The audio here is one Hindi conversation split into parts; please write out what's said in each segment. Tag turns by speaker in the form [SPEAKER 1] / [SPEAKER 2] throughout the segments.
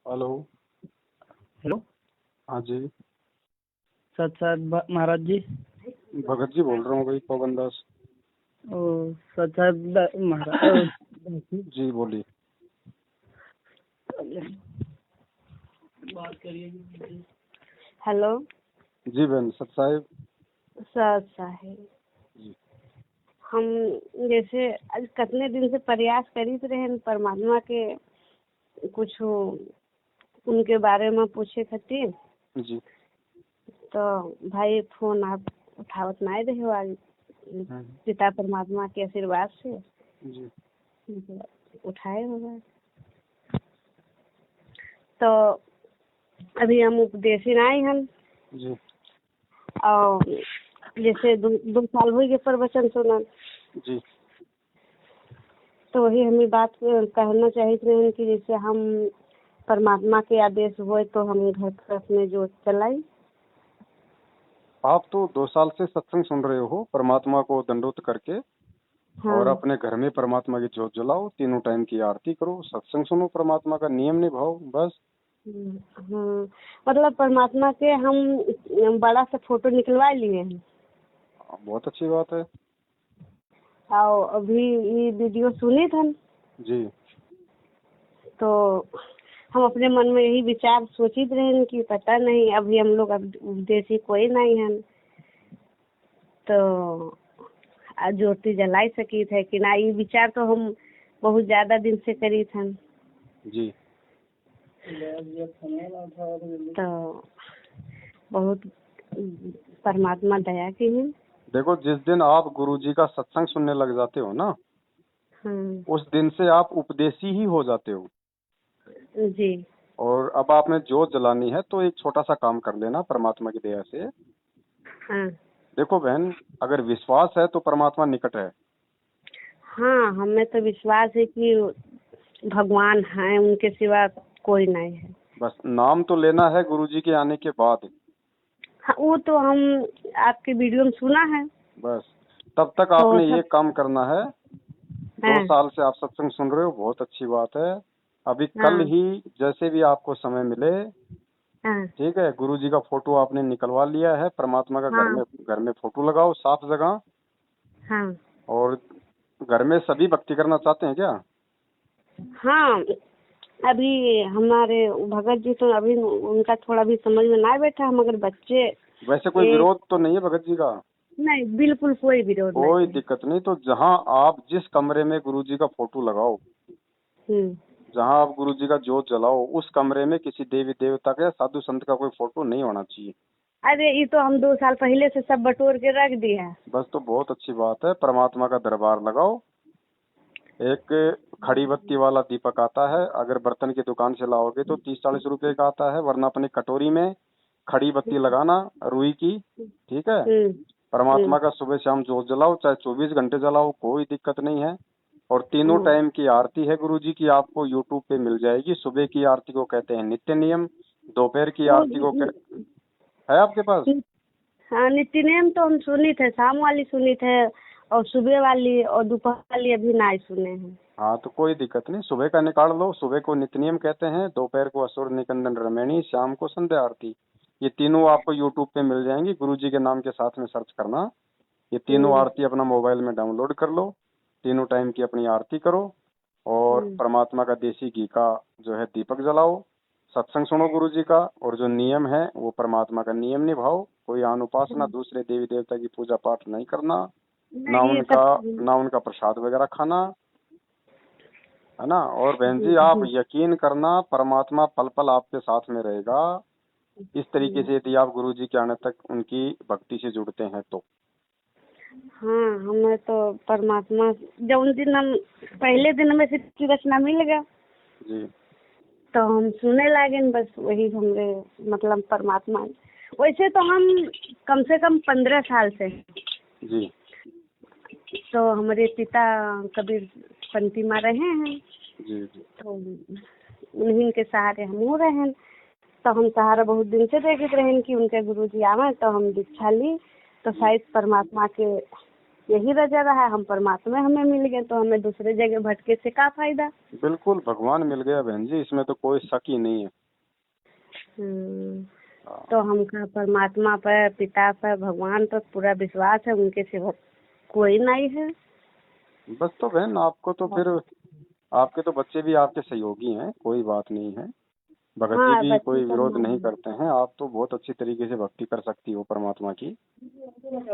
[SPEAKER 1] हेलो।
[SPEAKER 2] हेलो।
[SPEAKER 1] हाँ जी।
[SPEAKER 2] सत साहब महाराज जी।
[SPEAKER 1] भगत जी बोल रहा हूँ भाई, पवन दास।
[SPEAKER 2] ओ सत साहब महाराज
[SPEAKER 1] जी बोलिए।
[SPEAKER 2] बात करिए।
[SPEAKER 3] हेलो।
[SPEAKER 1] जी बहन सत साहिब।
[SPEAKER 3] सत साहिब,
[SPEAKER 1] जी
[SPEAKER 3] हम जैसे आज कितने दिन से प्रयास करीत रहे परमात्मा के कुछ उनके बारे में पूछे खातिर,
[SPEAKER 1] जी
[SPEAKER 3] तो भाई फोन आप उठावत नहीं रहे हो। आज पिता परमात्मा के आशीर्वाद से
[SPEAKER 1] जी
[SPEAKER 3] उठाए होगा। तो अभी हम उपदेशी नहीं हम,
[SPEAKER 1] जी
[SPEAKER 3] और जैसे दो साल हो गए प्रवचन सुनल,
[SPEAKER 1] जी
[SPEAKER 3] तो वही हमें बात कहना चाहिए कि जैसे हम परमात्मा के आदेश हुए तो हम घर पर अपने जो चलाई।
[SPEAKER 1] आप तो 2 साल से सत्संग सुन रहे हो, परमात्मा को दंडोत करके।
[SPEAKER 3] हाँ।
[SPEAKER 1] और अपने घर में परमात्मा की ज्योत जलाओ, तीनों टाइम की आरती करो, सत्संग सुनो, परमात्मा का नियम निभाओ, बस।
[SPEAKER 3] हाँ, मतलब परमात्मा के हम बड़ा सा फोटो निकलवा लिए हैं।
[SPEAKER 1] बहुत अच्छी बात है।
[SPEAKER 3] और अभी ये वीडियो सुनी था
[SPEAKER 1] जी
[SPEAKER 3] तो हम अपने मन में यही विचार सोचित रहे कि पता नहीं अभी हम लोग उपदेशी कोई नहीं है, तो ज्योति जलाई सकी थे कि ना। ये विचार तो हम बहुत ज्यादा दिन से करी थे।
[SPEAKER 1] जी
[SPEAKER 3] तो बहुत परमात्मा दया की है।
[SPEAKER 1] देखो, जिस दिन आप गुरुजी का सत्संग सुनने लग जाते हो ना, उस दिन से आप उपदेशी ही हो जाते हो।
[SPEAKER 3] जी।
[SPEAKER 1] और अब आपने जोत जलानी है तो एक छोटा सा काम कर लेना परमात्मा की दया से।
[SPEAKER 3] हाँ।
[SPEAKER 1] देखो बहन, अगर विश्वास है तो परमात्मा निकट है।
[SPEAKER 3] हाँ, हमें तो विश्वास है कि भगवान हैं, उनके सिवा कोई नहीं है।
[SPEAKER 1] बस नाम तो लेना है गुरुजी के आने के बाद।
[SPEAKER 3] हाँ, वो तो हम आपके वीडियो में सुना है।
[SPEAKER 1] बस तब तक
[SPEAKER 3] तो
[SPEAKER 1] आपने ये काम करना है। 2 साल से आप सत्संग सुन रहे हो, बहुत अच्छी बात है। अभी कल
[SPEAKER 3] हाँ।
[SPEAKER 1] ही जैसे भी आपको समय मिले,
[SPEAKER 3] हाँ।
[SPEAKER 1] ठीक है, गुरुजी का फोटो आपने निकलवा लिया है, परमात्मा का
[SPEAKER 3] हाँ।
[SPEAKER 1] घर में फोटो लगाओ साफ जगह।
[SPEAKER 3] हाँ।
[SPEAKER 1] और घर में सभी भक्ति करना चाहते हैं क्या?
[SPEAKER 3] हाँ, अभी हमारे भगत जी तो अभी उनका थोड़ा भी समझ में ना बैठा, मगर बच्चे।
[SPEAKER 1] वैसे कोई विरोध तो नहीं है भगत जी का?
[SPEAKER 3] नहीं, बिल्कुल कोई विरोध नहीं।
[SPEAKER 1] कोई दिक्कत नहीं। तो जहाँ आप जिस कमरे में गुरुजी का फोटो लगाओ, जहाँ आप गुरुजी का जोत जलाओ, उस कमरे में किसी देवी देवता का या साधु संत का कोई फोटो नहीं होना चाहिए।
[SPEAKER 3] अरे ये तो हम 2 साल पहले से सब बटोर के रख दिया।
[SPEAKER 1] बस तो बहुत अच्छी बात है। परमात्मा का दरबार लगाओ। एक खड़ी बत्ती वाला दीपक आता है, अगर बर्तन की दुकान से लाओगे तो 30-40 रुपए का आता है, वरना अपनी कटोरी में खड़ी बत्ती लगाना, रुई की, ठीक है। परमात्मा का सुबह शाम जोत जलाओ, चाहे 24 घंटे जलाओ, कोई दिक्कत नहीं है। और तीनों टाइम की आरती है गुरुजी की, आपको यूट्यूब पे मिल जाएगी। सुबह की आरती को कहते हैं नित्य नियम, दोपहर की आरती को है आपके पास?
[SPEAKER 3] हाँ, नित्य नियम तो हम सुनी थे, शाम वाली सुनी थे, और सुबह वाली और दोपहर वाली अभी नहीं सुने हैं।
[SPEAKER 1] हाँ तो कोई दिक्कत नहीं, सुबह का निकाल लो। सुबह को नित्य नियम कहते हैं, दोपहर को असुर निकंदन रमैनी, शाम को संध्या आरती। ये तीनों आपको यूट्यूब पे मिल जाएंगी, गुरुजी के नाम के साथ में सर्च करना। ये तीनों आरती अपना मोबाइल में डाउनलोड कर लो, तीनों टाइम की अपनी आरती करो। और परमात्मा का देसी घी का जो है दीपक जलाओ, सत्संग सुनो गुरुजी का, और जो नियम है वो परमात्मा का नियम निभाओ। कोई आन उपासना, दूसरे देवी देवता की पूजा पाठ नहीं करना, ना उनका प्रसाद वगैरह खाना, है ना। और बहन जी आप यकीन करना, परमात्मा पल पल आपके साथ में रहेगा। इस तरीके से यदि आप गुरुजी के आने तक उनकी भक्ति से जुड़ते हैं तो।
[SPEAKER 3] हाँ, हमें तो परमात्मा जब उन दिन हम पहले दिन हमें सिद्धि रचना मिल गया
[SPEAKER 1] जी,
[SPEAKER 3] तो हम सुने लगे, बस वही हमारे मतलब परमात्मा। वैसे तो हम कम से कम 15 साल से
[SPEAKER 1] जी,
[SPEAKER 3] तो हमारे पिता कबीर पंथी में रहे हैं,
[SPEAKER 1] जी, जी,
[SPEAKER 3] तो उन्हीं के सहारे हम हो रहे हैं। तो हम सहारा बहुत दिन से देखते रहे कि उनके गुरुजी आवे, तो हम दीक्षा ली, तो शायद परमात्मा के यही वजह रहा है, हम परमात्मा हमें मिल गए तो हमें दूसरे जगह भटके से क्या फायदा।
[SPEAKER 1] बिल्कुल भगवान मिल गया बहन जी, इसमें तो कोई शक ही नहीं है। हाँ।
[SPEAKER 3] तो हमका परमात्मा पर, पिता पर, भगवान पर पूरा विश्वास है, उनके सिवा कोई नहीं है।
[SPEAKER 1] बस तो बहन आपको तो फिर आपके तो बच्चे भी आपके सहयोगी हैं, कोई बात नहीं है। भगत
[SPEAKER 3] हाँ,
[SPEAKER 1] जी भी
[SPEAKER 3] बच्चे
[SPEAKER 1] कोई
[SPEAKER 3] तो
[SPEAKER 1] विरोध नहीं
[SPEAKER 3] हैं।
[SPEAKER 1] करते हैं, आप तो बहुत अच्छी तरीके से भक्ति कर सकती हो परमात्मा की।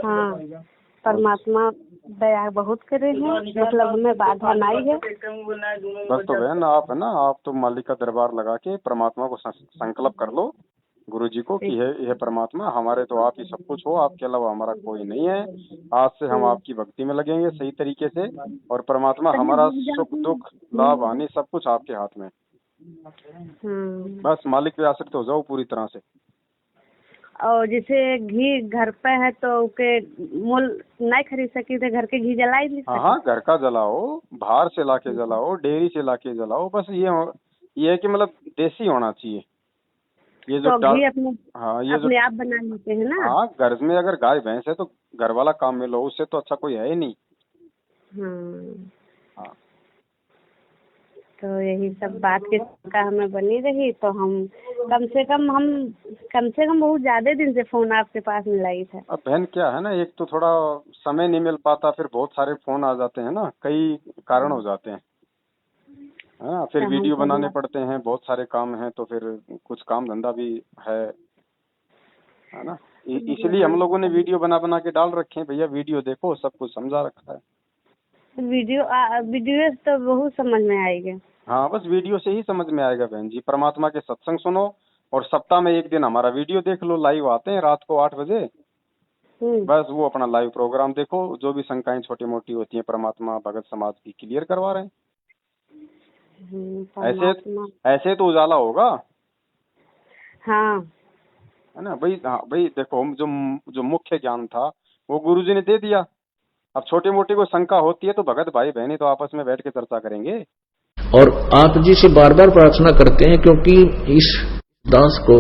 [SPEAKER 3] हाँ, परमात्मा दया बहुत करे हैं, मतलब हमें बाधा नहीं है।
[SPEAKER 1] बस तो बहन आप है ना, आप तो मालिक का दरबार लगा के परमात्मा को संकल्प कर लो गुरु जी को कि हे परमात्मा, हमारे तो आप ही सब कुछ हो, आपके अलावा हमारा कोई नहीं है। आज से हम आपकी भक्ति में लगेंगे सही तरीके से, और परमात्मा हमारा सुख दुख लाभ हानि सब कुछ आपके हाथ में। बस मालिक पे आश्रित हो जाओ पूरी तरह से।
[SPEAKER 3] और जैसे घी घर पे है तो के मोल नहीं खरीद सकी थे, घर के घी जला ही नहीं
[SPEAKER 1] हाँ, घर का जलाओ, बाहर से लाके जलाओ, डेयरी से लाके जलाओ, बस ये है कि मतलब देसी होना चाहिए। ये जो
[SPEAKER 3] तो घी अपने
[SPEAKER 1] हाँ, ये
[SPEAKER 3] अपने आप बना लेते हैं ना।
[SPEAKER 1] हाँ, घर में अगर गाय भैंस है तो घर वाला काम में लो, उससे तो अच्छा कोई है ही नहीं। हाँ,
[SPEAKER 3] तो यही सब बात की शंका हमें बनी रही, तो हम कम से कम बहुत ज्यादा दिन से फोन आपके पास मिलाई था।
[SPEAKER 1] अब बहन क्या है ना, एक तो थोड़ा समय नहीं मिल पाता, फिर बहुत सारे फोन आ जाते हैं ना, कई कारण हो जाते हैं, है ना। फिर वीडियो बनाने पड़ते हैं, बहुत सारे काम हैं, तो फिर कुछ काम धंधा भी है ना। इसलिए हम लोगों ने वीडियो बना बना के डाल रखे हैं, भैया वीडियो देखो, सब कुछ समझा रखा है।
[SPEAKER 3] वीडियो तो बहुत समझ में आएगा।
[SPEAKER 1] हाँ, बस वीडियो से ही समझ में आएगा बहन जी। परमात्मा के सत्संग सुनो, और सप्ताह में एक दिन हमारा वीडियो देख लो, लाइव आते हैं रात को 8 बजे। बस वो अपना लाइव प्रोग्राम देखो, जो भी शंकाएं छोटी मोटी होती हैं परमात्मा भगत समाज की क्लियर करवा रहे हैं। ऐसे तो उजाला होगा।
[SPEAKER 3] हाँ,
[SPEAKER 1] है ना भाई। हाँ भाई, देखो जो मुख्य ज्ञान था वो गुरुजी ने दे दिया। अब छोटी मोटी कोई शंका होती है तो भगत भाई बहनी तो आपस में बैठ के चर्चा करेंगे।
[SPEAKER 4] और आप जी से बार बार प्रार्थना करते हैं, क्योंकि इस दास को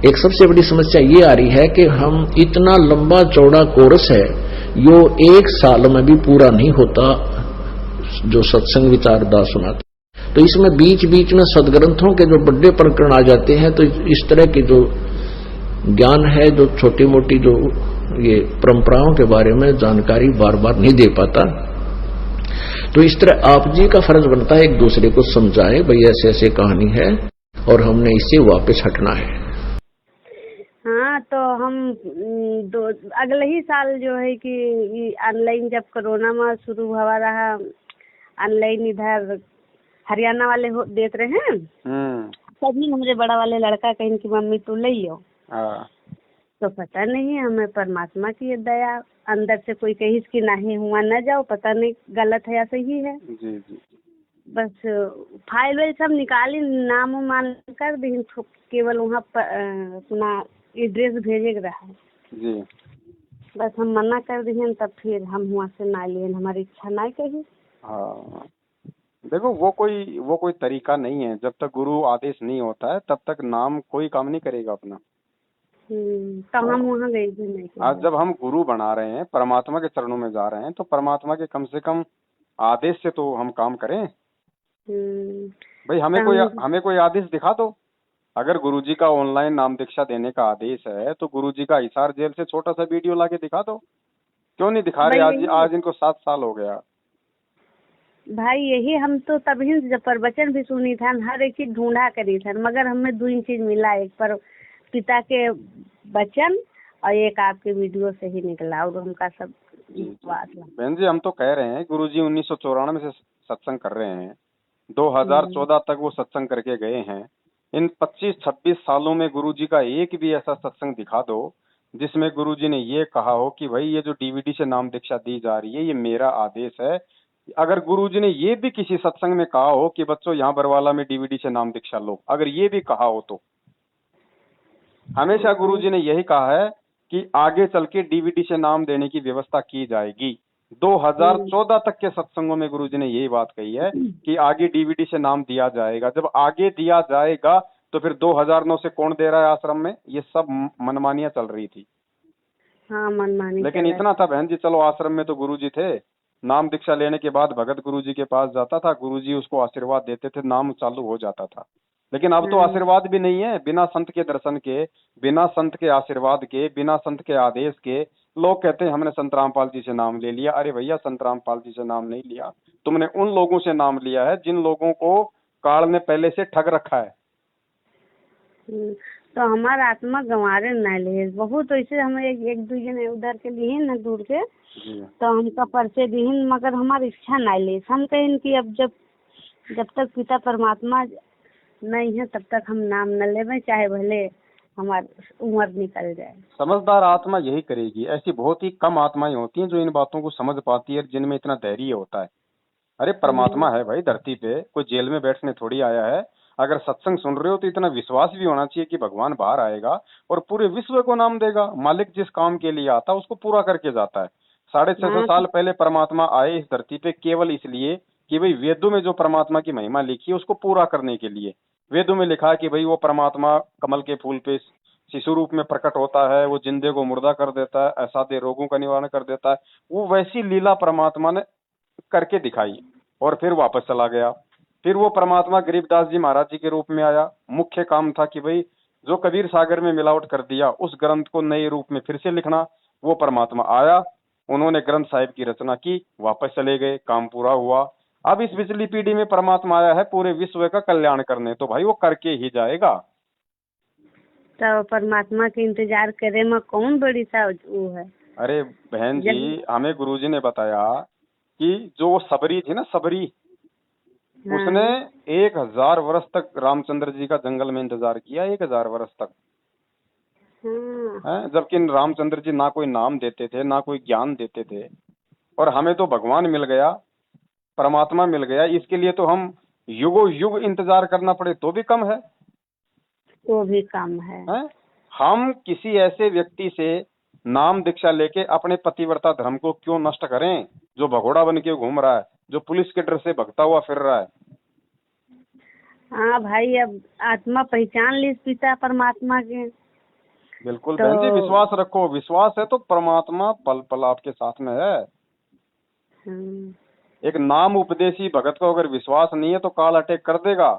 [SPEAKER 4] एक सबसे बड़ी समस्या ये आ रही है कि हम इतना लंबा चौड़ा कोर्स है, यो 1 साल में भी पूरा नहीं होता, जो सत्संग विचार दास सुनाते। तो इसमें बीच बीच में सदग्रंथों के जो बड़े प्रकरण आ जाते हैं, तो इस तरह के जो ज्ञान है, जो छोटी मोटी जो ये परंपराओं के बारे में जानकारी बार बार नहीं दे पाता। तो इस तरह आप जी का फर्ज बनता है एक दूसरे को समझाए, भाई ऐसे ऐसे कहानी है और हमने इससे वापस हटना है।
[SPEAKER 3] हाँ, तो हम अगले ही साल जो है कि ऑनलाइन जब कोरोना में शुरू हुआ रहा, ऑनलाइन इधर हरियाणा वाले देते रहे हैं, तभी हमारे बड़ा वाले लड़का कहीं की मम्मी तू ले लो। तो पता नहीं, हमें परमात्मा की दया, अंदर से कोई कही कि नहीं हुआ न जाओ, पता नहीं गलत है या सही है।
[SPEAKER 1] जी जी।
[SPEAKER 3] बस फाइल सब निकाली, नाम मान कर दी, केवल वहाँ अपना एड्रेस भेजे रहा
[SPEAKER 1] जी।
[SPEAKER 3] बस हम मना कर दिए, तब फिर हम वहाँ से ना लिए, हमारी इच्छा ना कही।
[SPEAKER 1] हाँ, देखो वो कोई तरीका नहीं है। जब तक गुरु आदेश नहीं होता है तब तक नाम कोई काम नहीं करेगा अपना।
[SPEAKER 3] तो हम वहाँ गए भी नहीं।
[SPEAKER 1] आज जब हम गुरु बना रहे हैं, परमात्मा के चरणों में जा रहे हैं, तो परमात्मा के कम से कम आदेश से तो हम काम करें। भाई हमें कोई आदेश दिखा दो। अगर गुरुजी का ऑनलाइन नाम दीक्षा देने का आदेश है तो गुरुजी का हिसार जेल से छोटा सा वीडियो लाके दिखा दो। क्यों नहीं दिखा रहे? आज इनको 7 साल हो गया।
[SPEAKER 3] भाई यही हम तो तभी जब प्रवचन भी सुनी था, हर एक चीज ढूंढा करी था, मगर हमें 2 चीज मिला, एक पर पिता के वचन और एक आपके वीडियो से ही निकला, और उनका सब बात।
[SPEAKER 1] बहन जी, हम तो कह रहे हैं गुरुजी 1994 से सत्संग कर रहे हैं, 2014 तक वो सत्संग करके गए हैं। इन 25-26 सालों में गुरुजी का एक भी ऐसा सत्संग दिखा दो जिसमें गुरुजी ने ये कहा हो कि भाई ये जो डीवीडी से नाम दीक्षा दी जा रही है ये मेरा आदेश है। अगर गुरुजी ने ये भी किसी सत्संग में कहा हो कि बच्चों यहाँ बरवाला में डीवीडी से नाम दीक्षा लो, अगर ये भी कहा हो तो हमेशा गुरुजी ने यही कहा है कि आगे चल के डीवीडी से नाम देने की व्यवस्था की जाएगी। 2014 तक के सत्संगों में गुरुजी ने यही बात कही है कि आगे डीवीडी से नाम दिया जाएगा। जब आगे दिया जाएगा तो फिर 2009 से कौन दे रहा है आश्रम में? ये सब मनमानियां चल रही थी।
[SPEAKER 3] हाँ मनमानी
[SPEAKER 1] लेकिन
[SPEAKER 3] चला
[SPEAKER 1] इतना था बहन जी, चलो आश्रम में तो गुरुजी थे, नाम दीक्षा लेने के बाद भगत गुरुजी के पास जाता था, गुरुजी उसको आशीर्वाद देते थे, नाम चालू हो जाता था। लेकिन अब तो आशीर्वाद भी नहीं है, बिना संत के दर्शन के, बिना संत के आशीर्वाद के, बिना संत के आदेश के लोग कहते हैं हमने संत रामपाल जी से नाम ले लिया। अरे भैया, संत रामपाल जी से नाम नहीं लिया, तुमने उन लोगों से नाम लिया है जिन लोगों को काल ने पहले से ठग रखा है।
[SPEAKER 3] तो हमारा आत्मा गंवारे ना ले बहुत ऐसे हमें एक दू जने उधर के लिए ना दूर के,
[SPEAKER 1] जी
[SPEAKER 3] तो हमका परिचय दीन, मगर हमारी इच्छा ना ले। हम कहें कि अब जब तक पिता परमात्मा नहीं है तब तक हम नाम न लेवे, चाहे भले हमारी उम्र निकल जाए।
[SPEAKER 1] समझदार आत्मा यही करेगी। ऐसी बहुत ही कम आत्माएं होती हैं जो इन बातों को समझ पाती है, जिनमें इतना धैर्य होता है। अरे परमात्मा है भाई धरती पे, कोई जेल में बैठने थोड़ी आया है। अगर सत्संग सुन रहे हो तो इतना विश्वास भी होना चाहिए कि भगवान बाहर आएगा और पूरे विश्व को नाम देगा। मालिक जिस काम के लिए आता है उसको पूरा करके जाता है। 650 साल पहले परमात्मा आए इस धरती पे केवल इसलिए कि भाई वेदों में जो परमात्मा की महिमा लिखी है उसको पूरा करने के लिए। वेदों में लिखा है कि भाई वो परमात्मा कमल के फूल पे शिशु रूप में प्रकट होता है, वो जिंदे को मुर्दा कर देता है, असाध्य रोगों का निवारण कर देता है। वो वैसी लीला परमात्मा ने करके दिखाई और फिर वापस चला गया। फिर वो परमात्मा गरीबदास जी महाराज जी के रूप में आया। मुख्य काम था कि भाई जो कबीर सागर में मिलावट कर दिया उस ग्रंथ को नए रूप में फिर से लिखना। वो परमात्मा आया, उन्होंने ग्रंथ साहिब की रचना की, वापस चले गए, काम पूरा हुआ। अब इस पिछली पीढ़ी में परमात्मा आया है पूरे विश्व का कल्याण करने, तो भाई वो करके ही जाएगा।
[SPEAKER 3] तो परमात्मा के इंतजार करे में कौन बड़ी सा वो है।
[SPEAKER 1] अरे बहन जी, हमें गुरुजी ने बताया कि जो सबरी थी ना, सबरी, उसने 1000 वर्ष तक रामचंद्र जी का जंगल में इंतजार किया, 1000 वर्ष तक। जबकि रामचंद्र जी ना कोई नाम देते थे, ना कोई ज्ञान देते थे, और हमें तो भगवान मिल गया, परमात्मा मिल गया। इसके लिए तो हम युगों युग इंतजार करना पड़े तो भी कम है।
[SPEAKER 3] तो भी कम है।
[SPEAKER 1] हम किसी ऐसे व्यक्ति से नाम दीक्षा लेके अपने पतिव्रता धर्म को क्यों नष्ट करें, जो भगोड़ा बन के घूम रहा है, जो पुलिस के डर से भगता हुआ फिर रहा है।
[SPEAKER 3] हाँ भाई, अब आत्मा पहचान ली पिता परमात्मा के।
[SPEAKER 1] बिल्कुल बहन जी, विश्वास रखो। विश्वास है तो परमात्मा पल पल आपके साथ में है। एक नाम उपदेशी भगत को अगर विश्वास नहीं है तो काल अटैक कर देगा।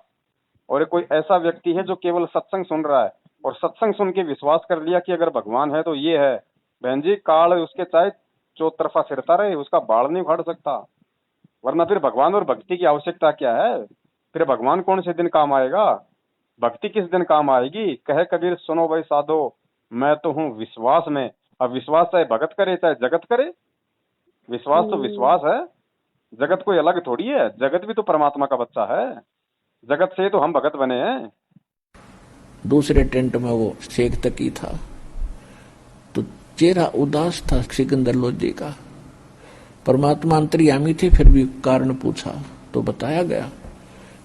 [SPEAKER 1] और कोई ऐसा व्यक्ति है जो केवल सत्संग सुन रहा है और सत्संग सुन के विश्वास कर लिया कि अगर भगवान है तो ये है, बहन जी काल उसके चाहे चौतरफा फिरता रहे, उसका बाढ़ नहीं उखाड़ सकता। वरना फिर भगवान और भक्ति की आवश्यकता क्या है? फिर भगवान कौन से दिन काम आएगा, भक्ति किस दिन काम आएगी? कहे कबीर सुनो भाई साधो, मैं तो हूँ विश्वास में। अब विश्वास चाहे भगत करे चाहे जगत करे, विश्वास तो विश्वास है। जगत कोई अलग थोड़ी है, जगत भी तो परमात्मा का बच्चा है। जगत से तो हम भगत बने हैं।
[SPEAKER 4] दूसरे टेंट में वो शेख तकी था, तो चेहरा उदास था सिकंदर लोधी का। परमात्मा अंतर्यामी थे, फिर भी कारण पूछा तो बताया गया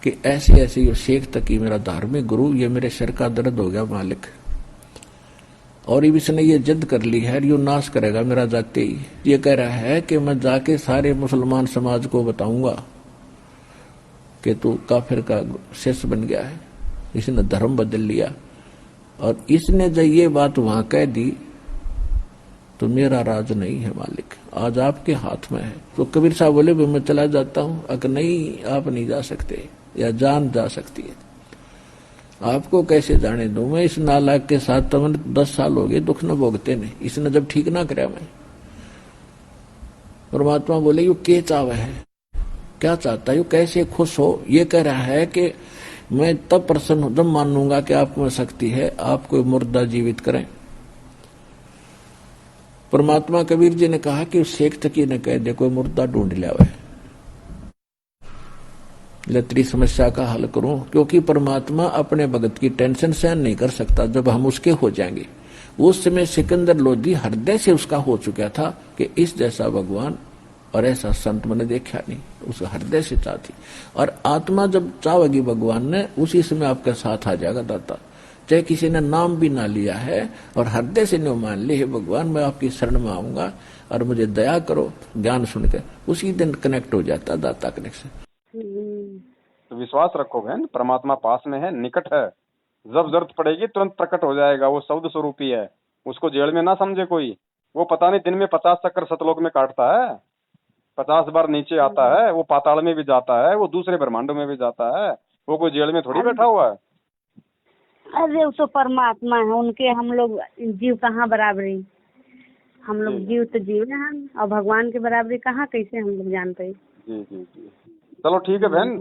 [SPEAKER 4] कि ऐसे ऐसे ये शेख तकी मेरा धार्मिक गुरु, ये मेरे सिर का दर्द हो गया मालिक, और इसने ये जिद कर ली है यो नाश करेगा मेरा जाते ही। ये कह रहा है कि मैं जाके सारे मुसलमान समाज को बताऊंगा कि तू काफिर का शिष्य बन गया है, इसने धर्म बदल लिया। और इसने जब ये बात वहां कह दी तो मेरा राज नहीं है मालिक, आज आपके हाथ में है। तो कबीर साहब बोले मैं चला जाता हूं। अगर नहीं, आप नहीं जा सकते, या जान जा सकती है, आपको कैसे जाने दूं मैं इस नालायक के साथ। तो 10 साल हो गए दुख न भोगते ने, इसने जब ठीक ना कराया मैं। परमात्मा बोले यू के चाव है, क्या चाहता है, यू कैसे खुश हो? ये कह रहा है कि मैं तब प्रसन्न जब मानूंगा कि आप में शक्ति है, आप कोई मुर्दा जीवित करें। परमात्मा कबीर जी ने कहा कि शेख तकी ने कह दे कोई मुर्दा ढूंढ लिया है, तेरी समस्या का हल करूं। क्योंकि परमात्मा अपने भगत की टेंशन सहन नहीं कर सकता जब हम उसके हो जाएंगे। उस समय सिकंदर लोधी हृदय से उसका हो चुका था कि इस जैसा भगवान और ऐसा संत मैंने देखा नहीं, उस हृदय से चाहती। और आत्मा जब चाहेगी भगवान ने, उसी समय आपके साथ आ जाएगा दाता। चाहे किसी ने नाम भी ना लिया है और हृदय से नहीं मान ली है भगवान मैं आपकी शरण में आऊंगा और मुझे दया करो, ज्ञान सुनकर उसी दिन कनेक्ट हो जाता दाता कनेक्शन।
[SPEAKER 1] तो विश्वास रखो बहन, परमात्मा पास में है, निकट है। जब जरूरत पड़ेगी तुरंत प्रकट हो जाएगा। वो शब्द स्वरूपी है, उसको जेल में ना समझे कोई। वो पता नहीं दिन में 50 चक्कर सतलोक में काटता है, 50 बार नीचे आता है, वो पाताल में भी जाता है, वो दूसरे ब्रह्मांडों में भी जाता है, वो कोई जेल में थोड़ी बैठा हुआ है।
[SPEAKER 3] अरे वो तो परमात्मा है, उनके हम लोग जीव कहाँ बराबरी, हम लोग जीव तो जीव है हम, और भगवान के बराबरी कहाँ कैसे हम लोग जान पाए।
[SPEAKER 1] जी जी जी, चलो ठीक है बहन,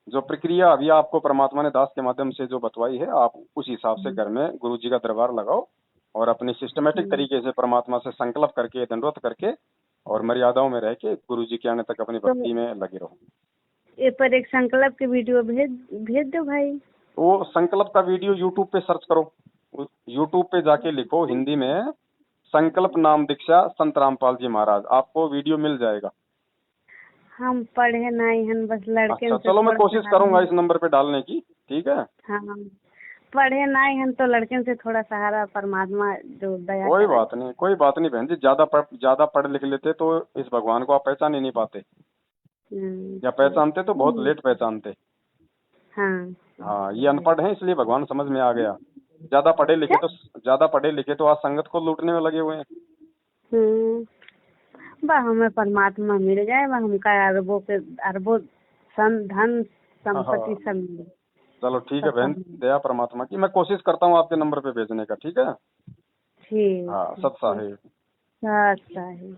[SPEAKER 1] जो प्रक्रिया अभी आपको परमात्मा ने दास के माध्यम से जो बतवाई है, आप उस हिसाब से घर में गुरु जी का दरबार लगाओ और अपनी सिस्टमेटिक तरीके से परमात्मा से संकल्प करके, दंडवत करके और मर्यादाओं में रह के गुरु जी के आने तक अपनी भक्ति में लगे रहो।
[SPEAKER 3] ये पर एक संकल्प की वीडियो भेज दो भाई।
[SPEAKER 1] वो संकल्प का वीडियो यूट्यूब पे सर्च करो, यूट्यूब पे जाके लिखो हिंदी में संकल्प नाम दीक्षा संत रामपाल जी महाराज, आपको वीडियो मिल जाएगा।
[SPEAKER 3] हम पढ़े नहीं हैं, बस लड़के
[SPEAKER 1] अच्छा चलो, मैं कोशिश करूंगा इस नंबर पे डालने की, ठीक है।
[SPEAKER 3] हाँ पढ़े नहीं हैं तो लड़के से थोड़ा सहारा परमात्मा जो दया
[SPEAKER 1] कोई बात नहीं, कोई बात नहीं बहन जी, ज्यादा पढ़ लिख लेते तो इस भगवान को आप पहचान ही नहीं पाते, या पहचानते तो बहुत लेट पहचानते। हाँ ये अनपढ़ हैं इसलिए भगवान समझ में आ गया, ज्यादा पढ़े लिखे तो आज संगत को लूटने में लगे हुए हैं।
[SPEAKER 3] बस हमें परमात्मा मिल जाए, बस हमका अरबों धन संपत्ति सब मिले।
[SPEAKER 1] चलो ठीक है बहन, दया परमात्मा की, मैं कोशिश करता हूँ आपके नंबर पे भेजने का, ठीक है।
[SPEAKER 3] ठीक,
[SPEAKER 1] हाँ सत साहिब।
[SPEAKER 3] सत साहिब।